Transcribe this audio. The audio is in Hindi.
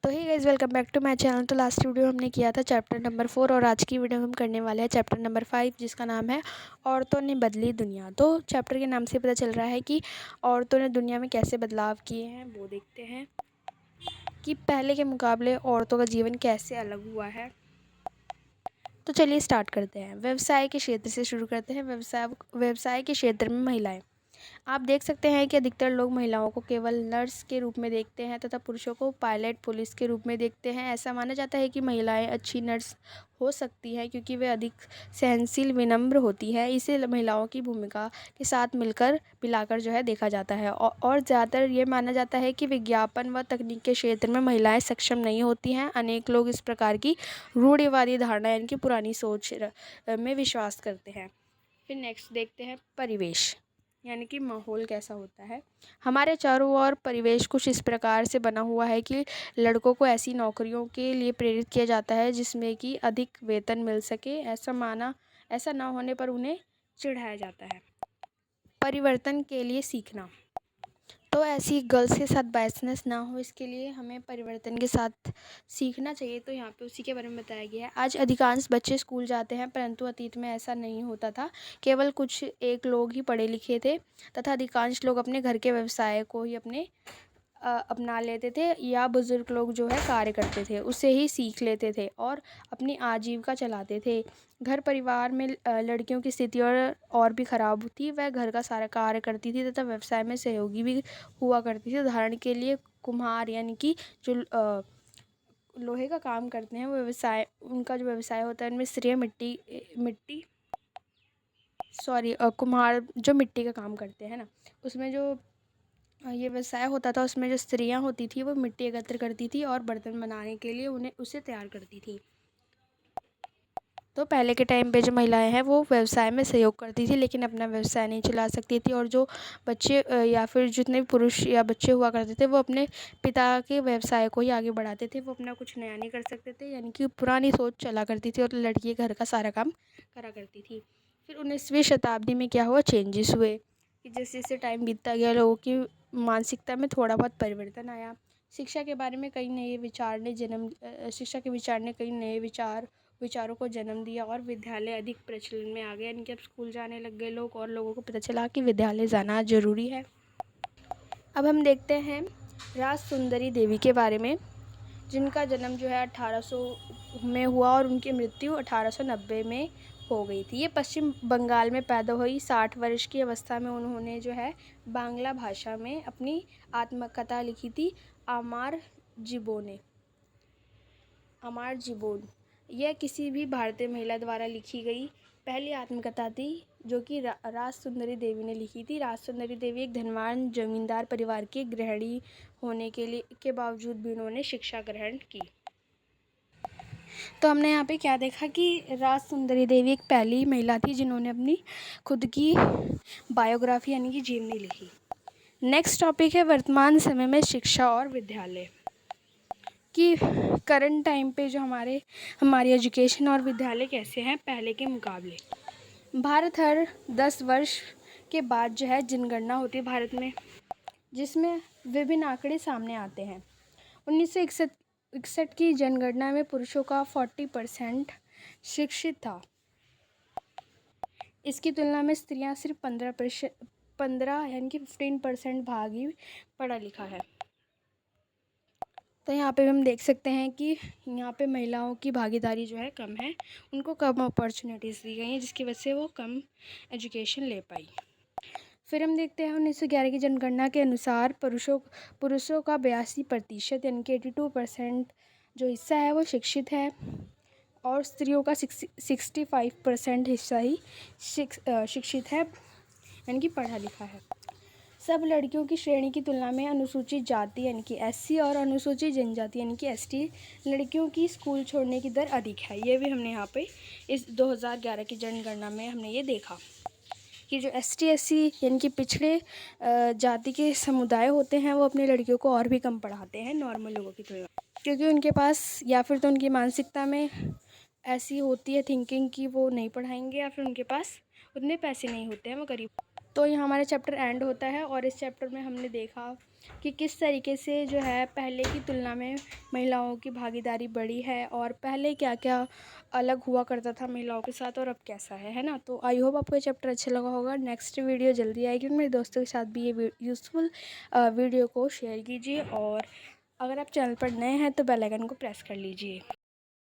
तो hey guys, welcome back to my channel. तो लास्ट वीडियो हमने किया था चैप्टर नंबर 4 और आज की वीडियो हम करने वाले हैं चैप्टर नंबर 5 जिसका नाम है औरतों ने बदली दुनिया। तो चैप्टर के नाम से पता चल रहा है कि औरतों ने दुनिया में कैसे बदलाव किए हैं, वो देखते हैं कि पहले के मुकाबले औरतों का जीवन कैसे अलग हुआ है। तो चलिए स्टार्ट करते हैं। व्यवसाय के क्षेत्र से शुरू करते हैं। व्यवसाय के क्षेत्र में महिलाएं, आप देख सकते हैं कि अधिकतर लोग महिलाओं को केवल नर्स के रूप में देखते हैं तथा पुरुषों को पायलट, पुलिस के रूप में देखते हैं। ऐसा माना जाता है कि महिलाएं अच्छी नर्स हो सकती हैं क्योंकि वे अधिक सहनशील, विनम्र होती है। इसे महिलाओं की भूमिका के साथ मिलाकर जो है देखा जाता है। और ज़्यादातर ये माना जाता है कि विज्ञापन व तकनीक के क्षेत्र में महिलाएं सक्षम नहीं होती हैं। अनेक लोग इस प्रकार की रूढ़िवादी धारणा यानी कि पुरानी सोच में विश्वास करते हैं। फिर नेक्स्ट देखते हैं परिवेश यानी कि माहौल कैसा होता है। हमारे चारों ओर परिवेश कुछ इस प्रकार से बना हुआ है कि लड़कों को ऐसी नौकरियों के लिए प्रेरित किया जाता है जिसमें कि अधिक वेतन मिल सके। ऐसा ना होने पर उन्हें चिढ़ाया जाता है। परिवर्तन के लिए सीखना, तो ऐसी गर्ल्स के साथ बायसनेस ना हो, इसके लिए हमें परिवर्तन के साथ सीखना चाहिए। तो यहाँ पे उसी के बारे में बताया गया है। आज अधिकांश बच्चे स्कूल जाते हैं, परंतु अतीत में ऐसा नहीं होता था। केवल कुछ एक लोग ही पढ़े लिखे थे तथा अधिकांश लोग अपने घर के व्यवसाय को ही अपना लेते थे या बुज़ुर्ग लोग जो है कार्य करते थे उसे ही सीख लेते थे और अपनी आजीविका चलाते थे। घर परिवार में लड़कियों की स्थिति और भी ख़राब थी। वह घर का सारा कार्य करती थी तथा व्यवसाय में सहयोगी भी हुआ करती थी। उदाहरण के लिए कुम्हार यानी कि जो लोहे का काम करते हैं, वो उनका जो व्यवसाय होता है उनमें स्त्रियाँ कुम्हार जो मिट्टी का काम करते हैं ना, उसमें जो ये व्यवसाय होता था उसमें जो स्त्रियां होती थी वो मिट्टी एकत्र करती थी और बर्तन बनाने के लिए उसे तैयार करती थी। तो पहले के टाइम पे जो महिलाएं हैं वो व्यवसाय में सहयोग करती थी लेकिन अपना व्यवसाय नहीं चला सकती थी। और जो बच्चे या फिर जितने भी पुरुष या बच्चे हुआ करते थे वो अपने पिता के व्यवसाय को ही आगे बढ़ाते थे। वो अपना कुछ नया नहीं कर सकते थे, यानी कि पुरानी सोच चला करती थी और लड़की घर का सारा काम करा करती थी। फिर 19वीं शताब्दी में क्या हुआ, चेंजेस हुए कि जैसे जैसे टाइम बीतता गया लोगों की मानसिकता में थोड़ा बहुत परिवर्तन आया। शिक्षा के बारे में कई नए विचार ने शिक्षा के विचार ने कई नए विचारों को जन्म दिया और विद्यालय अधिक प्रचलन में आ गया। यानी कि अब स्कूल जाने लग गए लोग और लोगों को पता चला कि विद्यालय जाना ज़रूरी है। अब हम देखते हैं राज सुंदरी देवी के बारे में, जिनका जन्म जो है 1800 में हुआ और उनकी मृत्यु 1890 में हो गई थी। ये पश्चिम बंगाल में पैदा हुई। 60 वर्ष की अवस्था में उन्होंने जो है बांग्ला भाषा में अपनी आत्मकथा लिखी थी, अमार जीबोन। यह किसी भी भारतीय महिला द्वारा लिखी गई पहली आत्मकथा थी जो कि राज सुंदरी देवी ने लिखी थी। राज सुंदरी देवी एक धनवान जमींदार परिवार की गृहिणी होने के बावजूद भी उन्होंने शिक्षा ग्रहण की। तो हमने यहाँ पे क्या देखा कि राज सुंदरी देवी एक पहली महिला थी जिन्होंने अपनी खुद की बायोग्राफी यानी कि जीवनी लिखी। नेक्स्ट टॉपिक है वर्तमान समय में शिक्षा और विद्यालय कि करंट टाइम पे जो हमारी एजुकेशन और विद्यालय कैसे हैं पहले के मुकाबले। भारत हर 10 वर्ष के बाद जो है जनगणना होती है भारत में, जिसमें विभिन्न आंकड़े सामने आते हैं। 1961 की जनगणना में पुरुषों का 40% शिक्षित था। इसकी तुलना में स्त्रियां सिर्फ 15 यानी कि 15% भाग ही पढ़ा लिखा है। तो यहाँ पे हम देख सकते हैं कि यहाँ पे महिलाओं की भागीदारी जो है कम है, उनको कम अपॉर्चुनिटीज़ दी गई हैं जिसकी वजह से वो कम एजुकेशन ले पाई। फिर हम देखते हैं 1911 की जनगणना के अनुसार पुरुषों का 82% यानी कि 82% जो हिस्सा है वो शिक्षित है और स्त्रियों का 65% हिस्सा ही शिक्षित है यानी कि पढ़ा लिखा है। सब लड़कियों की श्रेणी की तुलना में अनुसूचित जाति यानी कि एससी और अनुसूचित जनजाति यानी कि एसटी लड़कियों की स्कूल छोड़ने की दर अधिक है। ये भी हमने यहाँ पे इस 2011 की जनगणना में हमने ये देखा कि जो एसटी एससी यानी कि पिछड़े जाति के समुदाय होते हैं वो अपनी लड़कियों को और भी कम पढ़ाते हैं नॉर्मल लोगों की तुलना, क्योंकि उनके पास या फिर तो उनकी मानसिकता में ऐसी होती है थिंकिंग कि वो नहीं पढ़ाएंगे या फिर उनके पास उतने पैसे नहीं होते हैं, वो गरीब। तो यहाँ हमारा चैप्टर एंड होता है और इस चैप्टर में हमने देखा कि किस तरीके से जो है पहले की तुलना में महिलाओं की भागीदारी बढ़ी है और पहले क्या क्या अलग हुआ करता था महिलाओं के साथ और अब कैसा है ना। तो आई होप आपको ये चैप्टर अच्छा लगा होगा। नेक्स्ट वीडियो जल्दी आएगी, मेरे दोस्तों के साथ भी ये यूज़फुल वीडियो को शेयर कीजिए और अगर आप चैनल पर नए हैं तो बेल आइकन को प्रेस कर लीजिए।